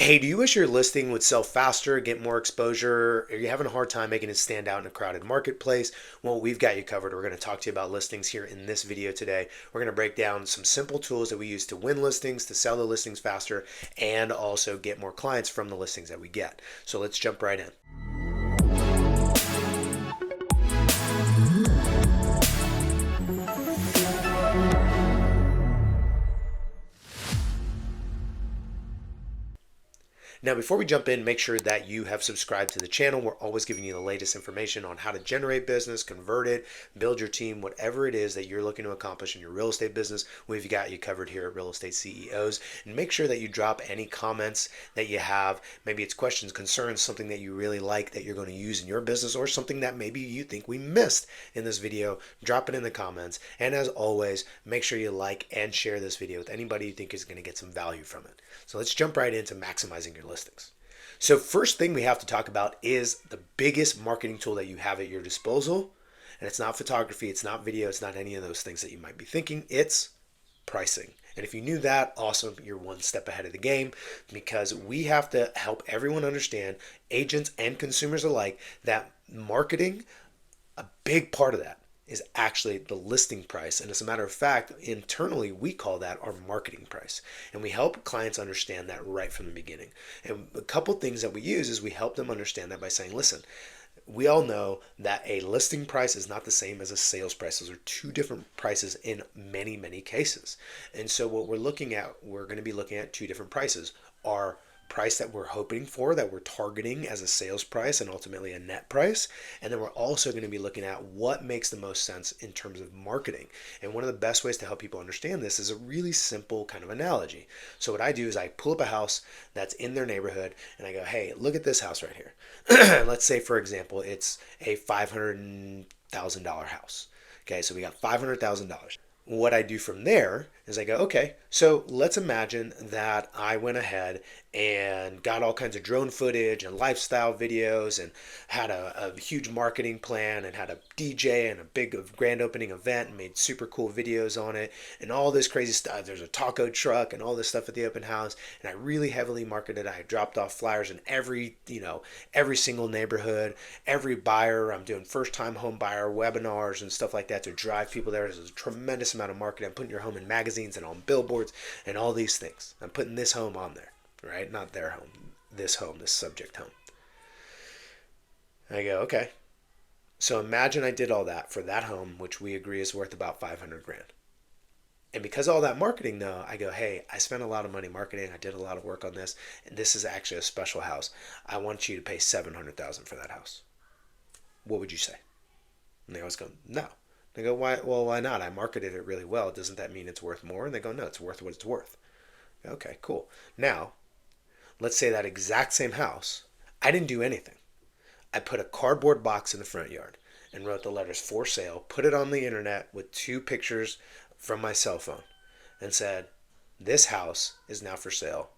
Hey, do you wish your listing would sell faster, get more exposure? Are you having a hard time making it stand out in a crowded marketplace? Well, we've got you covered. We're going to talk to you about listings here in this video today. We're going to break down some simple tools that we use to win listings, to sell the listings faster, and also get more clients from the listings that we get. So let's jump right in. Now, before we jump in, make sure that you have subscribed to the channel. We're always giving you the latest information on how to generate business, convert it, build your team, whatever it is that you're looking to accomplish in your real estate business. We've got you covered here at Real Estate CEOs. And make sure that you drop any comments that you have. Maybe it's questions, concerns, something that you really like that you're going to use in your business, or something that maybe you think we missed in this video. Drop it in the comments. And as always, make sure you like and share this video with anybody you think is going to get some value from it. So let's jump right into maximizing your listings. So first thing we have to talk about is the biggest marketing tool that you have at your disposal. And it's not photography, it's not video, it's not any of those things that you might be thinking. It's pricing. And if you knew that, awesome, you're one step ahead of the game, because we have to help everyone understand, agents and consumers alike, that marketing, a big part of that is actually the listing price. And as a matter of fact, internally, we call that our marketing price. And we help clients understand that right from the beginning. And a couple things that we use is we help them understand that by saying, listen, we all know that a listing price is not the same as a sales price. Those are two different prices in many, many cases. And so what we're going to be looking at two different prices. Our price that we're hoping for, that we're targeting as a sales price and ultimately a net price. And then we're also going to be looking at what makes the most sense in terms of marketing. And one of the best ways to help people understand this is a really simple kind of analogy. So what I do is I pull up a house that's in their neighborhood and I go, hey, look at this house right here. Let's say, for example, it's a $500,000 house. Okay, so we got $500,000. What I do from there is I go, okay, so let's imagine that I went ahead and got all kinds of drone footage and lifestyle videos and had a huge marketing plan and had a DJ and a big grand opening event and made super cool videos on it and all this crazy stuff. There's a taco truck and all this stuff at the open house, and I really heavily marketed. I dropped off flyers in every single neighborhood, every buyer. I'm doing first time home buyer webinars and stuff like that to drive people there. There's a tremendous amount of marketing. I'm putting your home in magazines and on billboards and all these things. I'm putting this home on there, right? Not their home, this subject home. I go, okay. So imagine I did all that for that home, which we agree is worth about 500 grand. And because of all that marketing though, I go, hey, I spent a lot of money marketing. I did a lot of work on this. And this is actually a special house. I want you to pay 700,000 for that house. What would you say? And they always go, no. They go, why? Well, why not? I marketed it really well. Doesn't that mean it's worth more? And they go, no, it's worth what it's worth. Okay, cool. Now, let's say that exact same house, I didn't do anything. I put a cardboard box in the front yard and wrote the letters for sale, put it on the internet with two pictures from my cell phone, and said, this house is now for sale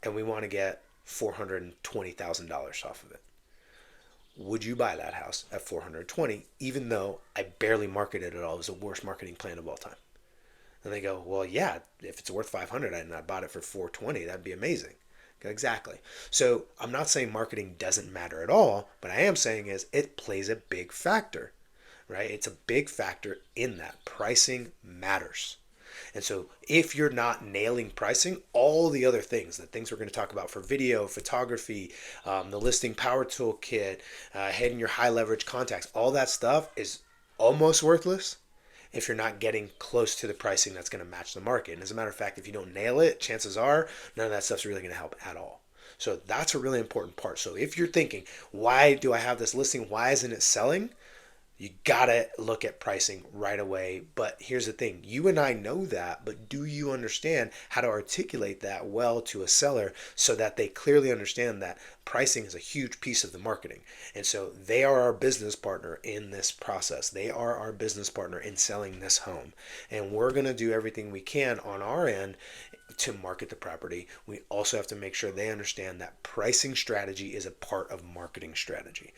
and we want to get $420,000 off of it. Would you buy that house at 420, even though I barely marketed it at all? It was the worst marketing plan of all time. And they go, well, yeah, if it's worth 500 and I bought it for 420, that'd be amazing. Exactly. So I'm not saying marketing doesn't matter at all, but I am saying is it plays a big factor, right? It's a big factor in that. Pricing matters. And so if you're not nailing pricing, all the other things, the things we're going to talk about for video, photography, the listing power toolkit, hitting your high leverage contacts, all that stuff is almost worthless if you're not getting close to the pricing that's going to match the market. And as a matter of fact, if you don't nail it, chances are none of that stuff's really going to help at all. So that's a really important part. So if you're thinking, why do I have this listing? Why isn't it selling? You gotta look at pricing right away. But here's the thing, you and I know that, but do you understand how to articulate that well to a seller so that they clearly understand that pricing is a huge piece of the marketing? And so they are our business partner in this process. They are our business partner in selling this home. And we're gonna do everything we can on our end to market the property. We also have to make sure they understand that pricing strategy is a part of marketing strategy.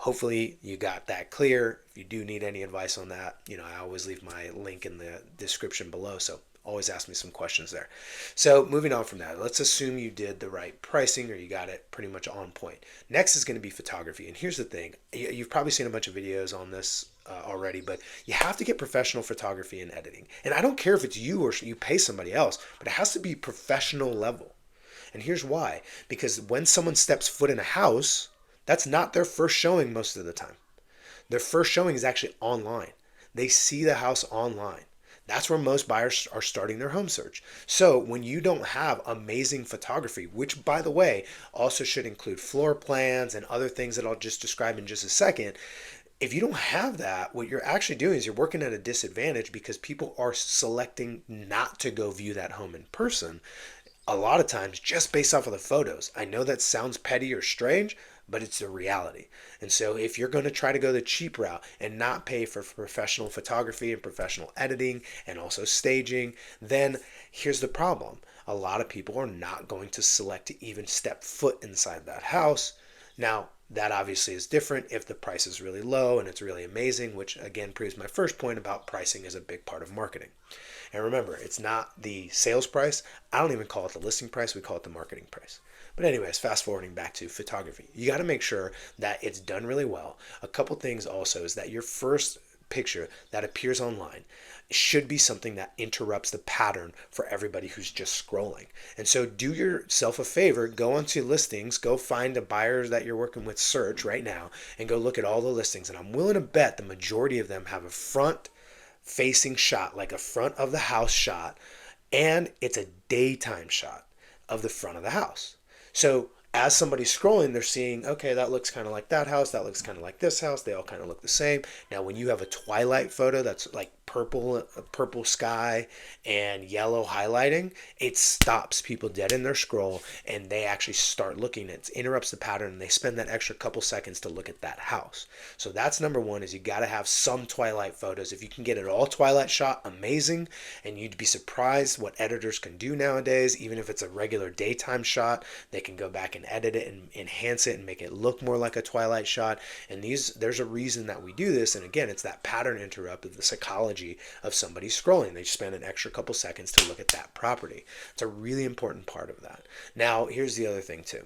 Hopefully you got that clear. If you do need any advice on that, I always leave my link in the description below. So always ask me some questions there. So moving on from that, let's assume you did the right pricing or you got it pretty much on point. Next is going to be photography. And here's the thing. You've probably seen a bunch of videos on this already, but you have to get professional photography and editing. And I don't care if it's you or you pay somebody else, but it has to be professional level. And here's why. Because when someone steps foot in a house, that's not their first showing most of the time. Their first showing is actually online. They see the house online. That's where most buyers are starting their home search. So when you don't have amazing photography, which by the way also should include floor plans and other things that I'll just describe in just a second, if you don't have that, what you're actually doing is you're working at a disadvantage because people are selecting not to go view that home in person a lot of times just based off of the photos. I know that sounds petty or strange, but it's the reality. And so if you're going to try to go the cheap route and not pay for professional photography and professional editing and also staging, then here's the problem. A lot of people are not going to select to even step foot inside that house. Now, that obviously is different if the price is really low and it's really amazing, which again proves my first point about pricing is a big part of marketing. And remember, it's not the sales price. I don't even call it the listing price. We call it the marketing price. But anyways, fast forwarding back to photography. You got to make sure that it's done really well. A couple things also is that your first picture that appears online should be something that interrupts the pattern for everybody who's just scrolling. And so do yourself a favor, go onto listings, go find the buyers that you're working with, search right now, and go look at all the listings. And I'm willing to bet the majority of them have a front facing shot, like a front of the house shot, and it's a daytime shot of the front of the house. So as somebody's scrolling, they're seeing, okay, that looks kind of like that house, that looks kind of like this house, they all kind of look the same. Now when you have a twilight photo that's like purple sky and yellow highlighting, it stops people dead in their scroll and they actually start looking. It interrupts the pattern and they spend that extra couple seconds to look at that house. So that's number one, is you got to have some twilight photos. If you can get it all twilight shot, amazing. And you'd be surprised what editors can do nowadays. Even if it's a regular daytime shot, they can go back and edit it and enhance it and make it look more like a twilight shot. And there's a reason that we do this. And again, it's that pattern interrupt of the psychology of somebody scrolling. They spend an extra couple seconds to look at that property. It's a really important part of that. Now, here's the other thing too,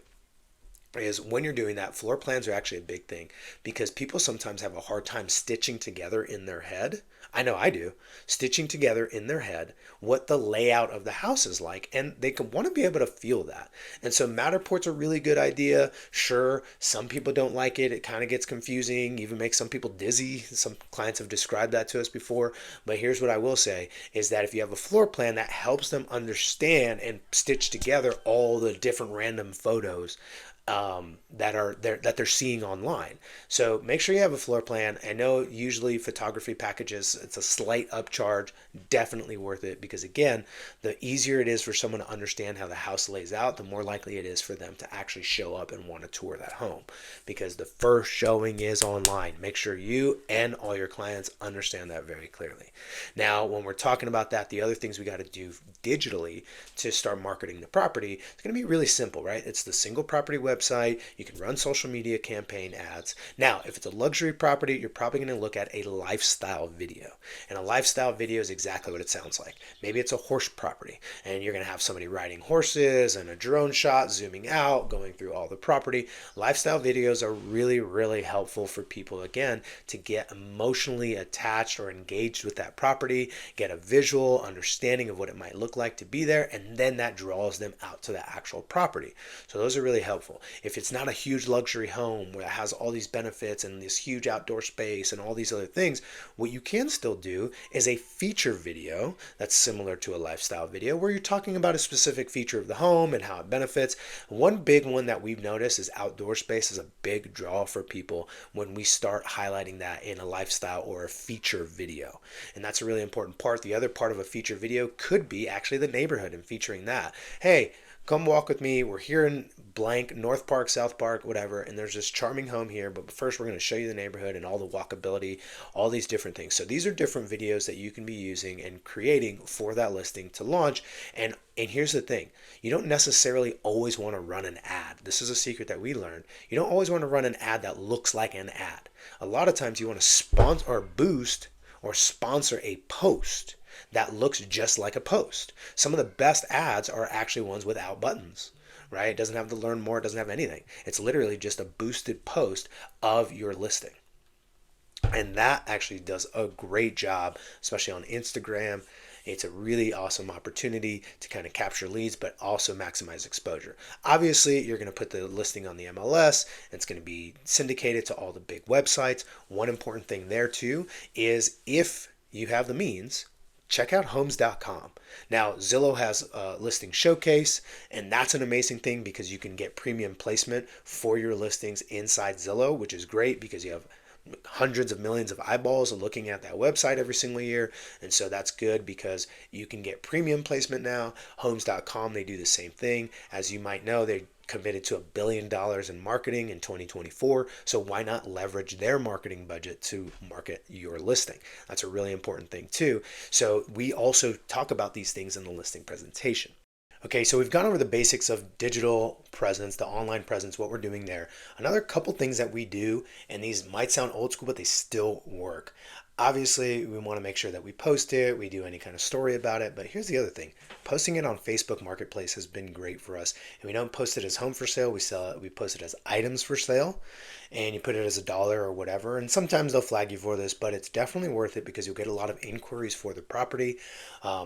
is when you're doing that, floor plans are actually a big thing because people sometimes have a hard time stitching together in their head. I know I do. Stitching together in their head what the layout of the house is like, and they can want to be able to feel that. And so Matterport's a really good idea. Sure, some people don't like it. It kind of gets confusing, even makes some people dizzy. Some clients have described that to us before. But here's what I will say is that if you have a floor plan, that helps them understand and stitch together all the different random photos that they're seeing online. So make sure you have a floor plan. I know usually photography packages, it's a slight upcharge, definitely worth it, because again, the easier it is for someone to understand how the house lays out, the more likely it is for them to actually show up and want to tour that home, because the first showing is online. Make sure you and all your clients understand that very clearly. Now, when we're talking about that, the other things we got to do digitally to start marketing the property, it's going to be really simple, right? It's the single property website. You can run social media campaign ads. Now, if it's a luxury property, you're probably going to look at a lifestyle video. And a lifestyle video is exactly what it sounds like. Maybe it's a horse property and you're going to have somebody riding horses and a drone shot zooming out, going through all the property. Lifestyle videos are really, really helpful for people, again, to get emotionally attached or engaged with that property, get a visual understanding of what it might look like to be there, and then that draws them out to the actual property. So those are really helpful. If it's not a huge luxury home where it has all these benefits and this huge outdoor space and all these other things, what you can still do is a feature video that's similar to a lifestyle video where you're talking about a specific feature of the home and how it benefits. One big one that we've noticed is outdoor space is a big draw for people when we start highlighting that in a lifestyle or a feature video. And that's a really important part. The other part of a feature video could be actually the neighborhood and featuring that. Hey, come walk with me. We're here in blank, North Park, South Park, whatever, and there's this charming home here, but first we're going to show you the neighborhood and all the walkability, all these different things. So these are different videos that you can be using and creating for that listing to launch. And here's the thing. You don't necessarily always want to run an ad. This is a secret that we learned. You don't always want to run an ad that looks like an ad. A lot of times you want to sponsor or boost or sponsor a post. that looks just like a post. Some of the best ads are actually ones without buttons, right? It doesn't have to learn more, it doesn't have anything. It's literally just a boosted post of your listing. And that actually does a great job, especially on Instagram. It's a really awesome opportunity to kind of capture leads, but also maximize exposure. Obviously, you're going to put the listing on the MLS. It's going to be syndicated to all the big websites. One important thing there too is if you have the means, check out homes.com. Now, Zillow has a listing showcase, and that's an amazing thing because you can get premium placement for your listings inside Zillow, which is great because you have hundreds of millions of eyeballs looking at that website every single year. And so that's good because you can get premium placement now. Homes.com, they do the same thing. As you might know, they committed to $1 billion in marketing in 2024. So why not leverage their marketing budget to market your listing? That's a really important thing too. So we also talk about these things in the listing presentation. Okay, so we've gone over the basics of digital presence, the online presence, what we're doing there. Another couple things that we do, and these might sound old school, but they still work. Obviously, we want to make sure that we post it, we do any kind of story about it, but here's the other thing. Posting it on Facebook Marketplace has been great for us. And we don't post it as home for sale, we sell it, we post it as items for sale, and you put it as $1 or whatever. And sometimes they'll flag you for this, but it's definitely worth it because you'll get a lot of inquiries for the property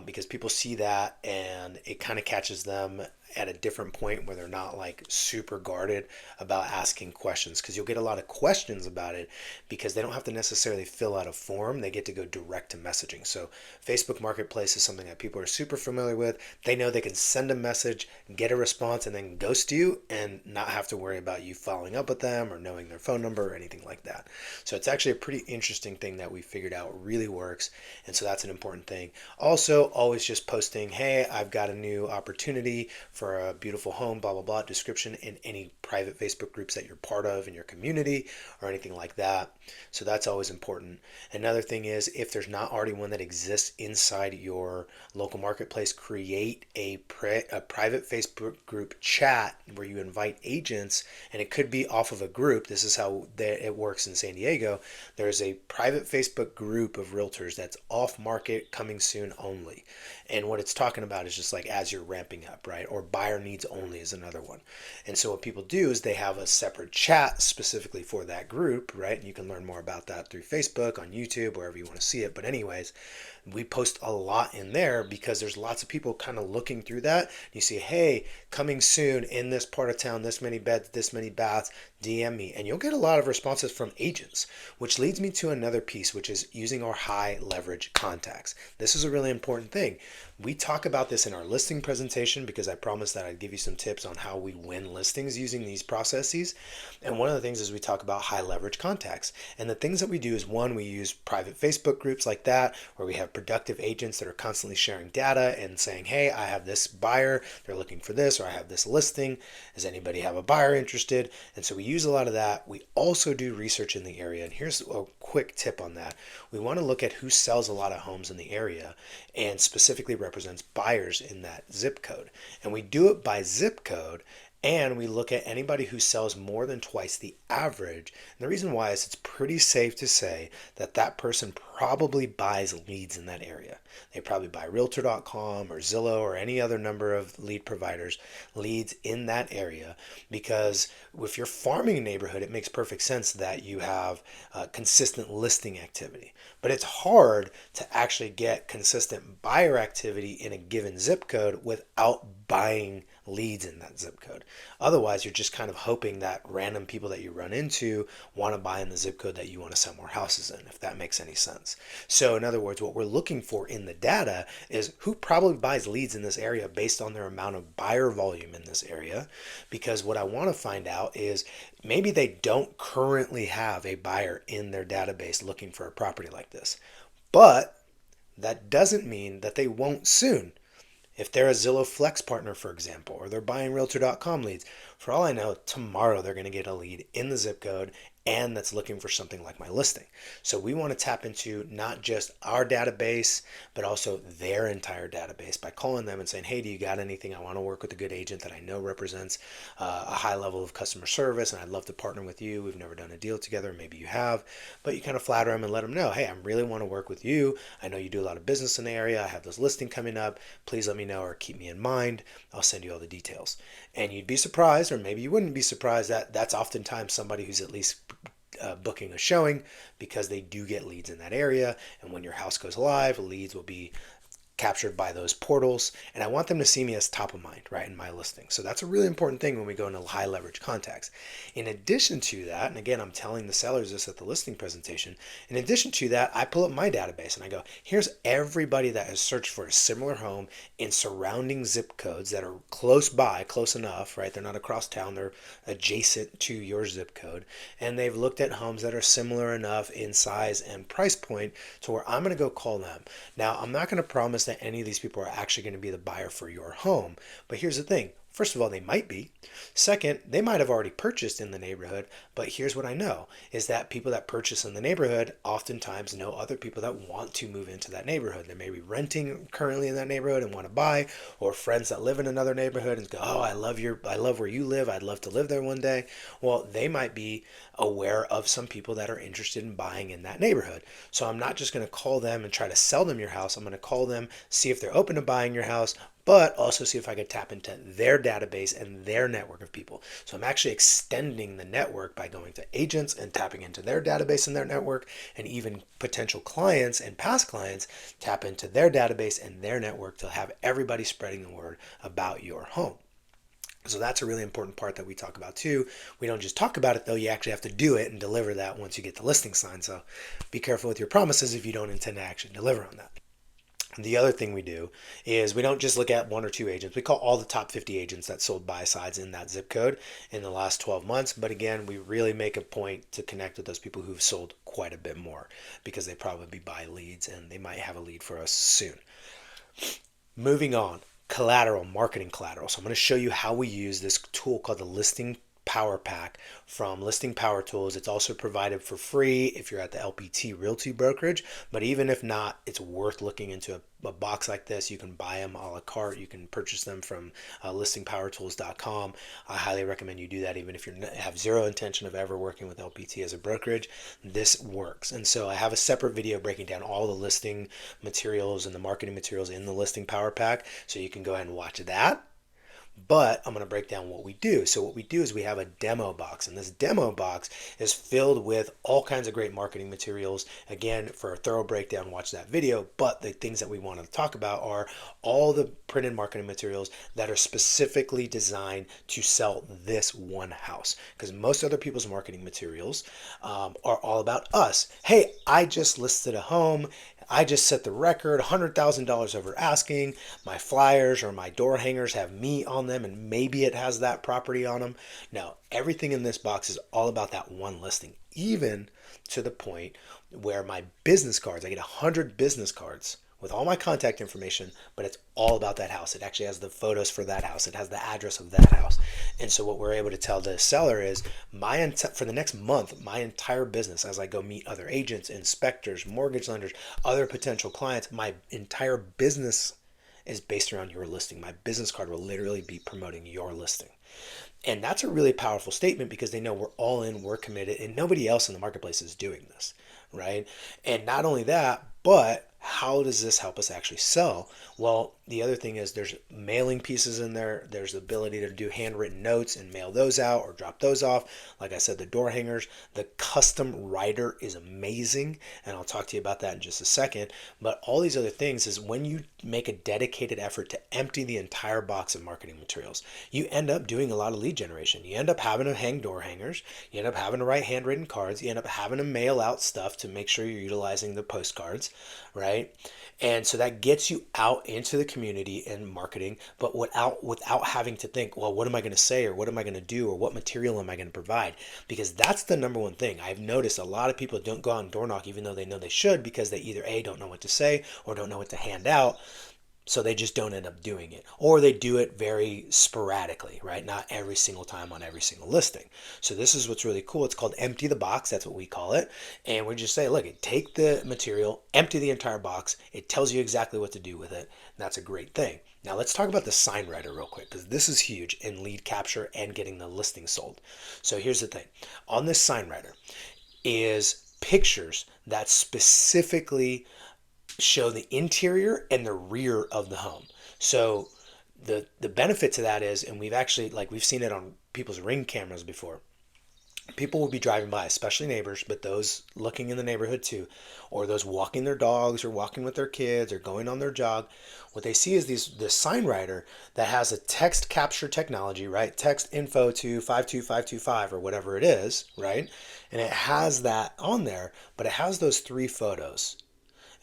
because people see that and it kind of catches them at a different point where they're not like super guarded about asking questions, because you'll get a lot of questions about it because they don't have to necessarily fill out a form. They get to go direct to messaging. So Facebook Marketplace is something that people are super familiar with. They know they can send a message, get a response, and then ghost you and not have to worry about you following up with them or knowing their phone number or anything like that. So it's actually a pretty interesting thing that we figured out really works. And so that's an important thing. Also, always just posting, hey, I've got a new opportunity for a beautiful home, blah, blah, blah, description in any private Facebook groups that you're part of in your community or anything like that. So that's always important. Another thing is if there's not already one that exists inside your local marketplace, create a private Facebook group chat where you invite agents, and it could be off of a group. This is how it works in San Diego. There's a private Facebook group of realtors that's off market, coming soon only. And what it's talking about is just like as you're ramping up, right? Or buyer needs only is another one. And so what people do is they have a separate chat specifically for that group, right? And you can learn more about that through Facebook, on YouTube, wherever you want to see it. But anyways, we post a lot in there because there's lots of people kind of looking through that. You see, hey, coming soon in this part of town, this many beds, this many baths, DM me. And you'll get a lot of responses from agents, which leads me to another piece, which is using our high leverage contacts. This is a really important thing. We talk about this in our listing presentation because I promised that I'd give you some tips on how we win listings using these processes. And one of the things is we talk about high leverage contacts. And the things that we do is, one, we use private Facebook groups like that, where we have productive agents that are constantly sharing data and saying, hey, I have this buyer, they're looking for this, or I have this listing. Does anybody have a buyer interested? And so we use a lot of that. We also do research in the area. And here's a quick tip on that. We want to look at who sells a lot of homes in the area and specifically represents buyers in that zip code. And we do it by zip code, and we look at anybody who sells more than twice the average. And the reason why is it's pretty safe to say that that person probably buys leads in that area. They probably buy realtor.com or Zillow or any other number of lead providers, leads in that area, because if you're farming a neighborhood, it makes perfect sense that you have consistent listing activity. But it's hard to actually get consistent buyer activity in a given zip code without buying leads in that zip code. Otherwise, you're just kind of hoping that random people that you run into want to buy in the zip code that you want to sell more houses in, if that makes any sense. So in other words, what we're looking for in the data is who probably buys leads in this area based on their amount of buyer volume in this area. Because what I want to find out is maybe they don't currently have a buyer in their database looking for a property like this. But that doesn't mean that they won't soon. If they're a Zillow Flex partner, for example, or they're buying Realtor.com leads, for all I know, tomorrow they're going to get a lead in the zip code and that's looking for something like my listing. So we want to tap into not just our database, but also their entire database by calling them and saying, hey, do you got anything? I want to work with a good agent that I know represents a high level of customer service, and I'd love to partner with you. We've never done a deal together, maybe you have, but you kind of flatter them and let them know, hey, I really want to work with you. I know you do a lot of business in the area. I have this listing coming up. Please let me know or keep me in mind. I'll send you all the details. And you'd be surprised, or maybe you wouldn't be surprised, that that's oftentimes somebody who's at least booking a showing, because they do get leads in that area. And when your house goes live, leads will be captured by those portals, and I want them to see me as top of mind, right, in my listing. So that's a really important thing when we go into high leverage contacts. In addition to that, and again, I'm telling the sellers this at the listing presentation, in addition to that, I pull up my database and I go, here's everybody that has searched for a similar home in surrounding zip codes that are close by, close enough, right? They're not across town, they're adjacent to your zip code, and they've looked at homes that are similar enough in size and price point to where I'm going to go call them. Now, I'm not going to promise that any of these people are actually going to be the buyer for your home. But here's the thing. First of all, they might be. Second, they might have already purchased in the neighborhood, but here's what I know is that people that purchase in the neighborhood oftentimes know other people that want to move into that neighborhood. They may be renting currently in that neighborhood and want to buy, or friends that live in another neighborhood and go, oh, I love where you live. I'd love to live there one day. Well, they might be aware of some people that are interested in buying in that neighborhood. So I'm not just going to call them and try to sell them your house. I'm going to call them, see if they're open to buying your house, but also see if I could tap into their database and their network of people. So I'm actually extending the network by going to agents and tapping into their database and their network, and even potential clients and past clients tap into their database and their network to have everybody spreading the word about your home. So that's a really important part that we talk about too. We don't just talk about it though, you actually have to do it and deliver that once you get the listing signed. So be careful with your promises if you don't intend to actually deliver on that. The other thing we do is we don't just look at one or two agents. We call all the top 50 agents that sold buy sides in that zip code in the last 12 months. But again, we really make a point to connect with those people who've sold quite a bit more, because they probably buy leads and they might have a lead for us soon. Moving on, collateral, marketing collateral. So I'm going to show you how we use this tool called the Listing Power Pack from Listing Power Tools. It's also provided for free if you're at the LPT Realty brokerage, but even if not, it's worth looking into a box like this. You can buy them a la carte. You can purchase them from listingpowertools.com. I highly recommend you do that even if you have zero intention of ever working with LPT as a brokerage. This works. And so I have a separate video breaking down all the listing materials and the marketing materials in the Listing Power Pack, so you can go ahead and watch that. But I'm going to break down what we do. So what we do is we have a demo box, and this demo box is filled with all kinds of great marketing materials. Again, for a thorough breakdown, watch that video. But the things that we want to talk about are all the printed marketing materials that are specifically designed to sell this one house. Because most other people's marketing materials are all about us. Hey, I just listed a home. I just set the record, $100,000 over asking. My flyers or my door hangers have me on them, and maybe it has that property on them. No, everything in this box is all about that one listing, even to the point where my business cards, I get 100 business cards with all my contact information, but it's all about that house. It actually has the photos for that house. It has the address of that house. And so what we're able to tell the seller is for the next month, my entire business, as I go meet other agents, inspectors, mortgage lenders, other potential clients, my entire business is based around your listing. My business card will literally be promoting your listing. And that's a really powerful statement, because they know we're all in, we're committed, and nobody else in the marketplace is doing this, right? And not only that, but how does this help us actually sell? Well, the other thing is there's mailing pieces in there. There's the ability to do handwritten notes and mail those out or drop those off. Like I said, the door hangers, the custom writer is amazing, and I'll talk to you about that in just a second. But all these other things is when you make a dedicated effort to empty the entire box of marketing materials, you end up doing a lot of lead generation. You end up having to hang door hangers. You end up having to write handwritten cards. You end up having to mail out stuff to make sure you're utilizing the postcards, right? And so that gets you out into the community and marketing, but without having to think, well, what am I going to say, or what am I going to do, or what material am I going to provide? Because that's the number one thing. I've noticed a lot of people don't go out and door knock even though they know they should, because they either A, don't know what to say, or don't know what to hand out. So they just don't end up doing it, or they do it very sporadically, right? Not every single time on every single listing. So this is what's really cool. It's called empty the box. That's what we call it. And we just say, look, take the material, empty the entire box. It tells you exactly what to do with it. And that's a great thing. Now let's talk about the sign writer real quick, because this is huge in lead capture and getting the listing sold. So here's the thing. On this sign writer is pictures that specifically show the interior and the rear of the home. So the benefit to that is, and we've actually, like, we've seen it on people's Ring cameras before. People will be driving by, especially neighbors, but those looking in the neighborhood too, or those walking their dogs or walking with their kids or going on their jog. What they see is this sign writer that has a text capture technology, right? Text info to 52525 or whatever it is, right? And it has that on there, but it has those three photos,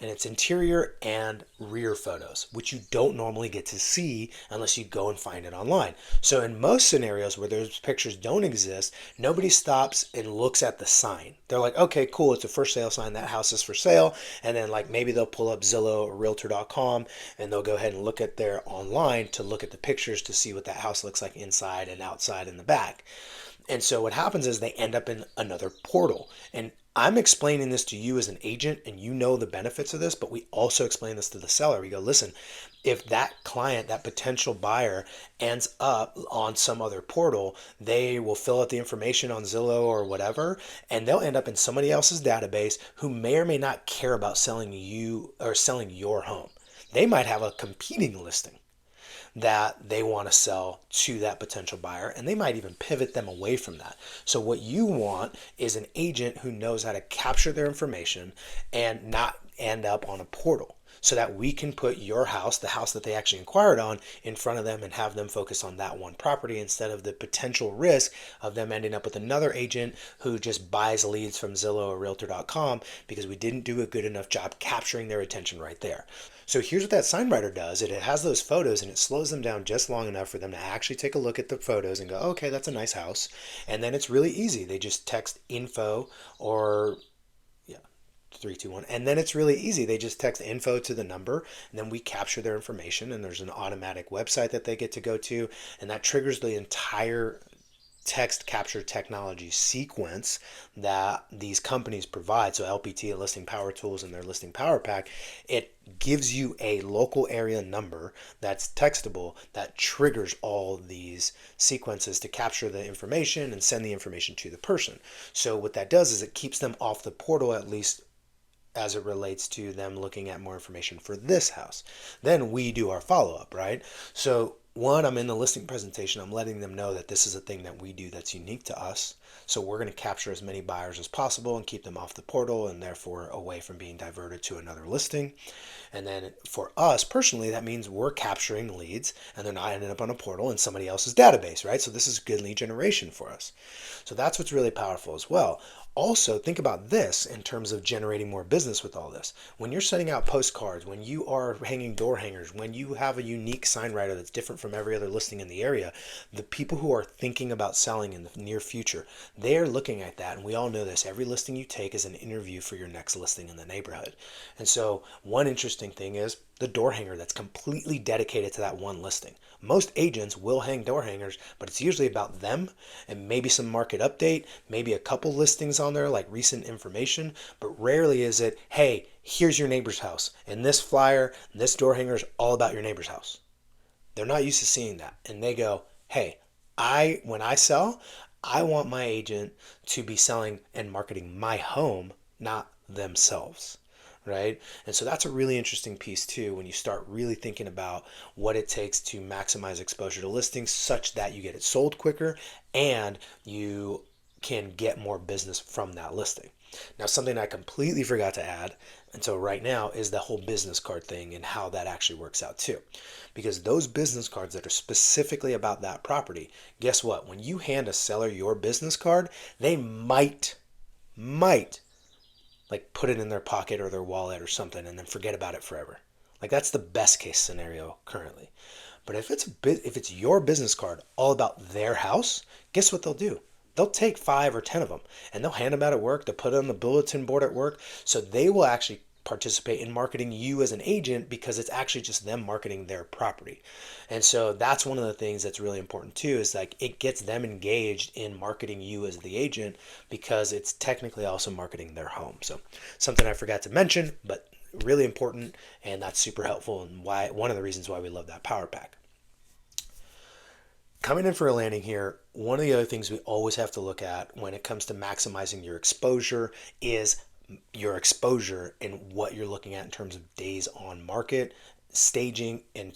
and it's interior and rear photos, which you don't normally get to see unless you go and find it online. So in most scenarios where those pictures don't exist, nobody stops and looks at the sign. They're like, okay, cool, it's a for sale sign, that house is for sale. And then like maybe they'll pull up Zillow or realtor.com and they'll go ahead and look at their online to look at the pictures to see what that house looks like inside and outside in the back. And so what happens is they end up in another portal. And I'm explaining this to you as an agent, and you know the benefits of this, but we also explain this to the seller. We go, listen, if that client, that potential buyer ends up on some other portal, they will fill out the information on Zillow or whatever, and they'll end up in somebody else's database who may or may not care about selling you or selling your home. They might have a competing listing that they want to sell to that potential buyer, and they might even pivot them away from that. So what you want is an agent who knows how to capture their information and not end up on a portal, so that we can put your house, the house that they actually inquired on, in front of them and have them focus on that one property instead of the potential risk of them ending up with another agent who just buys leads from Zillow or realtor.com because we didn't do a good enough job capturing their attention right there. So here's what that sign writer does. It has those photos and it slows them down just long enough for them to actually take a look at the photos and go, okay, that's a nice house. And then it's really easy. They just text info or 321, and then it's really easy. They just text info to the number, and then we capture their information, and there's an automatic website that they get to go to, and that triggers the entire text capture technology sequence that these companies provide. So LPT, Listing Power Tools, and their Listing Power Pack, it gives you a local area number that's textable that triggers all these sequences to capture the information and send the information to the person. So what that does is it keeps them off the portal, at least as it relates to them looking at more information for this house. Then we do our follow-up, right? So one, I'm in the listing presentation, I'm letting them know that this is a thing that we do that's unique to us. So we're going to capture as many buyers as possible and keep them off the portal and therefore away from being diverted to another listing. And then for us personally, that means we're capturing leads and they're not ending up on a portal in somebody else's database, right? So this is good lead generation for us. So that's what's really powerful as well. Also, think about this in terms of generating more business with all this. When you're sending out postcards, when you are hanging door hangers, when you have a unique sign writer that's different from every other listing in the area, the people who are thinking about selling in the near future, they're looking at that. And we all know this. Every listing you take is an interview for your next listing in the neighborhood. And so one interesting thing is the door hanger that's completely dedicated to that one listing. Most agents will hang door hangers, but it's usually about them and maybe some market update, maybe a couple listings on there like recent information, but rarely is it, hey, here's your neighbor's house, and this flyer, and this door hanger is all about your neighbor's house. They're not used to seeing that, and they go, hey, when I sell, I want my agent to be selling and marketing my home, not themselves. Right? And so that's a really interesting piece too when you start really thinking about what it takes to maximize exposure to listings such that you get it sold quicker and you can get more business from that listing. Now, something I completely forgot to add until right now is the whole business card thing and how that actually works out too. Because those business cards that are specifically about that property, guess what? When you hand a seller your business card, they might like put it in their pocket or their wallet or something and then forget about it forever. Like that's the best case scenario currently. But if it's your business card all about their house, guess what they'll do? They'll take 5 or 10 of them and they'll hand them out at work. They'll put it on the bulletin board at work. So they will actually participate in marketing you as an agent because it's actually just them marketing their property. And so that's one of the things that's really important too, is like it gets them engaged in marketing you as the agent because it's technically also marketing their home. So something I forgot to mention, but really important, and that's super helpful, and why one of the reasons why we love that power pack. Coming in for a landing here, one of the other things we always have to look at when it comes to maximizing your exposure is your exposure and what you're looking at in terms of days on market, staging, and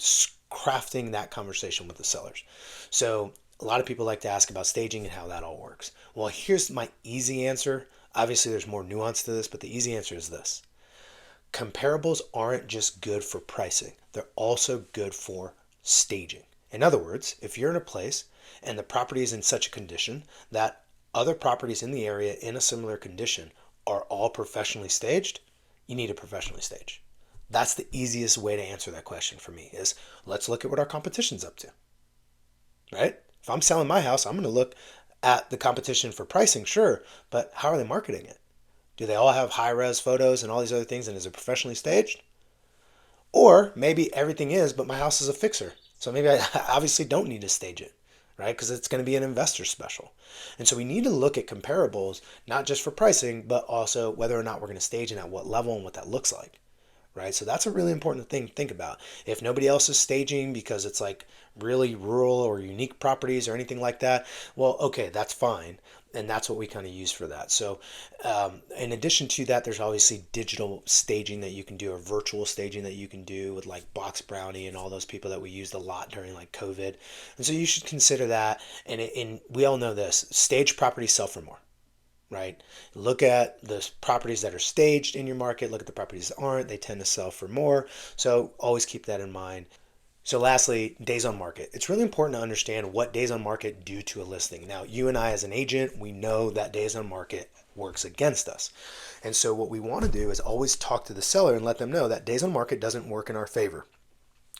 crafting that conversation with the sellers. So a lot of people like to ask about staging and how that all works. Well, here's my easy answer. Obviously, there's more nuance to this, but the easy answer is this. Comparables aren't just good for pricing. They're also good for staging. In other words, if you're in a place and the property is in such a condition that other properties in the area in a similar condition are all professionally staged, you need a professionally staged. That's the easiest way to answer that question for me is let's look at what our competition's up to, right? If I'm selling my house, I'm going to look at the competition for pricing, sure, but how are they marketing it? Do they all have high-res photos and all these other things, and is it professionally staged? Or maybe everything is, but my house is a fixer. So maybe I obviously don't need to stage it, right? Because it's going to be an investor special. And so we need to look at comparables, not just for pricing, but also whether or not we're going to stage and at what level and what that looks like, right? So that's a really important thing to think about. If nobody else is staging because it's like really rural or unique properties or anything like that, well, okay, that's fine. And that's what we kind of use for that. So in addition to that, there's obviously digital staging that you can do, or virtual staging that you can do with like Box Brownie and all those people that we used a lot during like COVID. And so you should consider that. And we all know this, stage properties sell for more, right? Look at the properties that are staged in your market, look at the properties that aren't, they tend to sell for more. So always keep that in mind. So lastly, days on market. It's really important to understand what days on market do to a listing. Now, you and I as an agent, we know that days on market works against us. And so what we want to do is always talk to the seller and let them know that days on market doesn't work in our favor.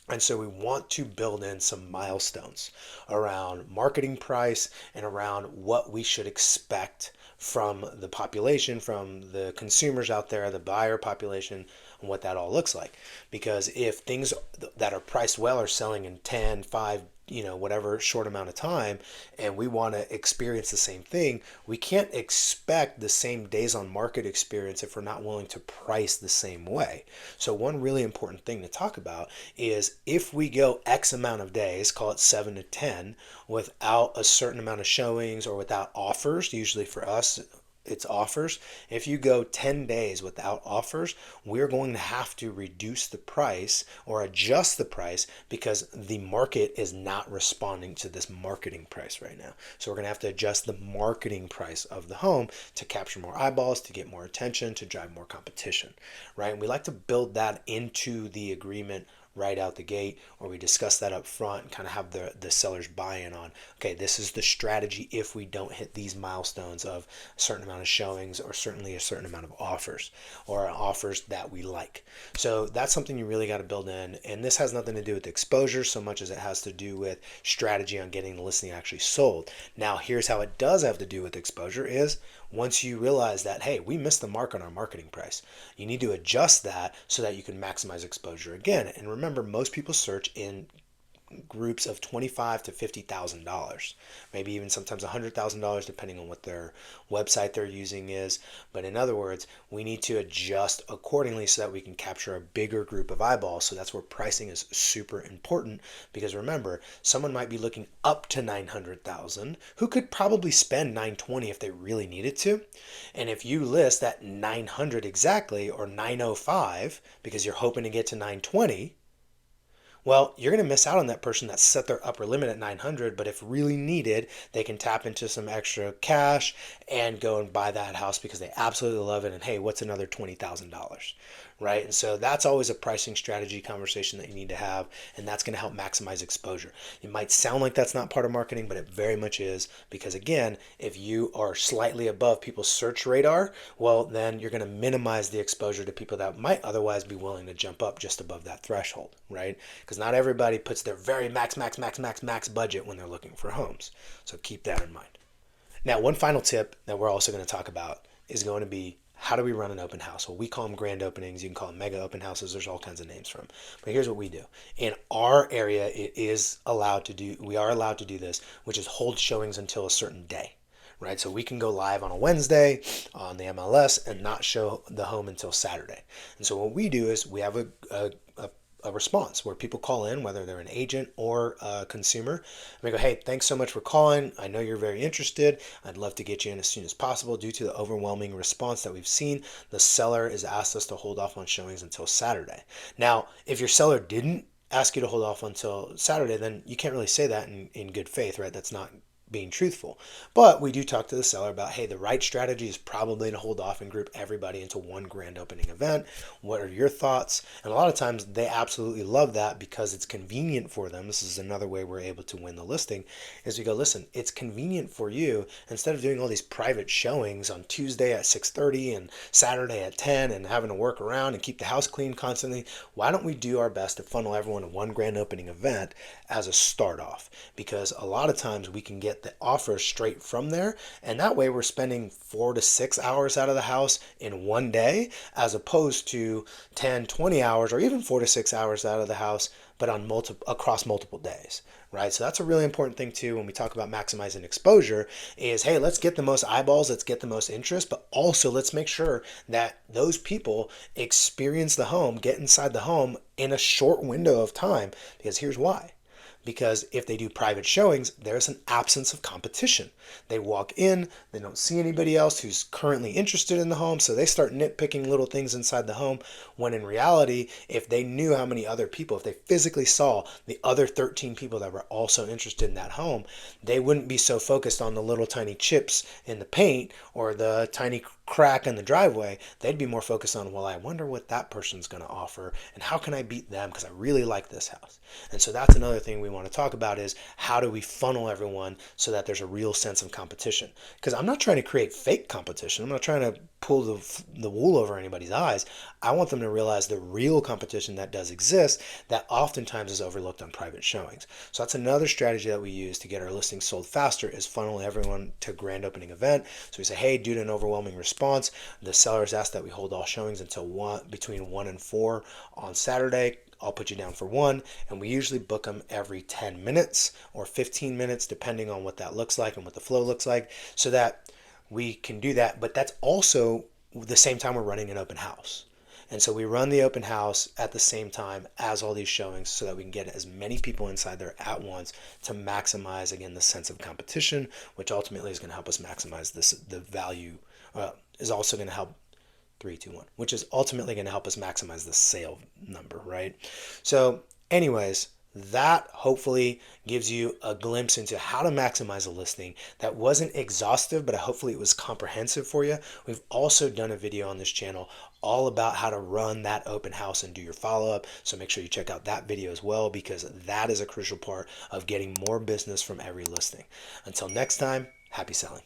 And so we want to build in some milestones around marketing price and around what we should expect from the population, from the consumers out there, the buyer population, and what that all looks like. Because if things that are priced well are selling in 10, 5, whatever short amount of time, and we want to experience the same thing, we can't expect the same days on market experience if we're not willing to price the same way. So one really important thing to talk about is if we go X amount of days, call it 7 to 10, without a certain amount of showings or without offers, usually for us, it's offers. If you go 10 days without offers, we're going to have to reduce the price or adjust the price because the market is not responding to this marketing price right now. So we're going to have to adjust the marketing price of the home to capture more eyeballs, to get more attention, to drive more competition, right? And we like to build that into the agreement right out the gate, or we discuss that up front and kind of have the seller's buy-in on, okay, this is the strategy if we don't hit these milestones of a certain amount of showings or certainly a certain amount of offers or offers that we like. So that's something you really got to build in. And this has nothing to do with exposure so much as it has to do with strategy on getting the listing actually sold. Now, here's how it does have to do with exposure is once you realize that, hey, we missed the mark on our marketing price, you need to adjust that so that you can maximize exposure again. And remember, most people search in groups of $25,000 to $50,000, maybe even sometimes $100,000, depending on what their website they're using is. But in other words, we need to adjust accordingly so that we can capture a bigger group of eyeballs. So that's where pricing is super important, because remember, someone might be looking up to 900,000 who could probably spend 920 if they really needed to. And if you list at 900 exactly or 905 because you're hoping to get to 920, well, you're going to miss out on that person that set their upper limit at 900, but if really needed, they can tap into some extra cash and go and buy that house because they absolutely love it. And hey, what's another $20,000, right? And so that's always a pricing strategy conversation that you need to have, and that's going to help maximize exposure. It might sound like that's not part of marketing, but it very much is, because again, if you are slightly above people's search radar, well, then you're going to minimize the exposure to people that might otherwise be willing to jump up just above that threshold, right? Because not everybody puts their very max budget when they're looking for homes. So keep that in mind. Now, one final tip that we're also going to talk about is going to be how do we run an open house? Well, we call them grand openings. You can call them mega open houses. There's all kinds of names for them. But here's what we do. In our area, we are allowed to do this, which is hold showings until a certain day, right? So we can go live on a Wednesday on the MLS and not show the home until Saturday. And so what we do is we have a response where people call in, whether they're an agent or a consumer. And we go, hey, thanks so much for calling. I know you're very interested. I'd love to get you in as soon as possible. Due to the overwhelming response that we've seen, the seller has asked us to hold off on showings until Saturday. Now, if your seller didn't ask you to hold off until Saturday, then you can't really say that in good faith, right? That's not being truthful. But we do talk to the seller about, hey, the right strategy is probably to hold off and group everybody into one grand opening event. What are your thoughts? And a lot of times they absolutely love that because it's convenient for them. This is another way we're able to win the listing is we go, listen, it's convenient for you. Instead of doing all these private showings on Tuesday at 6:30 and Saturday at 10 and having to work around and keep the house clean constantly, why don't we do our best to funnel everyone to one grand opening event as a start off? Because a lot of times we can get the offer straight from there, and that way we're spending 4 to 6 hours out of the house in one day as opposed to 10, 20 hours or even 4 to 6 hours out of the house but on across multiple days, right? So that's a really important thing too when we talk about maximizing exposure is, hey, let's get the most eyeballs, let's get the most interest, but also let's make sure that those people experience the home, get inside the home in a short window of time, because here's why. Because if they do private showings, there's an absence of competition. They walk in, they don't see anybody else who's currently interested in the home, so they start nitpicking little things inside the home, when in reality, if they knew how many other people, if they physically saw the other 13 people that were also interested in that home, they wouldn't be so focused on the little tiny chips in the paint or the tiny crack in the driveway. They'd be more focused on, well, I wonder what that person's going to offer and how can I beat them because I really like this house. And so that's another thing we want to talk about is how do we funnel everyone so that there's a real sense of competition? Because I'm not trying to create fake competition. I'm not trying to pull the wool over anybody's eyes. I want them to realize the real competition that does exist that oftentimes is overlooked on private showings. So that's another strategy that we use to get our listings sold faster is funnel everyone to grand opening event. So we say, hey, due to an overwhelming response, the sellers asked that we hold all showings until between 1 and 4 on Saturday. I'll put you down for 1, and we usually book them every 10 minutes or 15 minutes depending on what that looks like and what the flow looks like, so that we can do that. But that's also the same time we're running an open house. And so we run the open house at the same time as all these showings so that we can get as many people inside there at once to maximize, again, the sense of competition, which ultimately is going to help us maximize the value, is also going to help 3, 2, 1, which is ultimately going to help us maximize the sale number, right? So anyways, that hopefully gives you a glimpse into how to maximize a listing. That wasn't exhaustive, but hopefully it was comprehensive for you. We've also done a video on this channel all about how to run that open house and do your follow-up. So make sure you check out that video as well, because that is a crucial part of getting more business from every listing. Until next time, happy selling.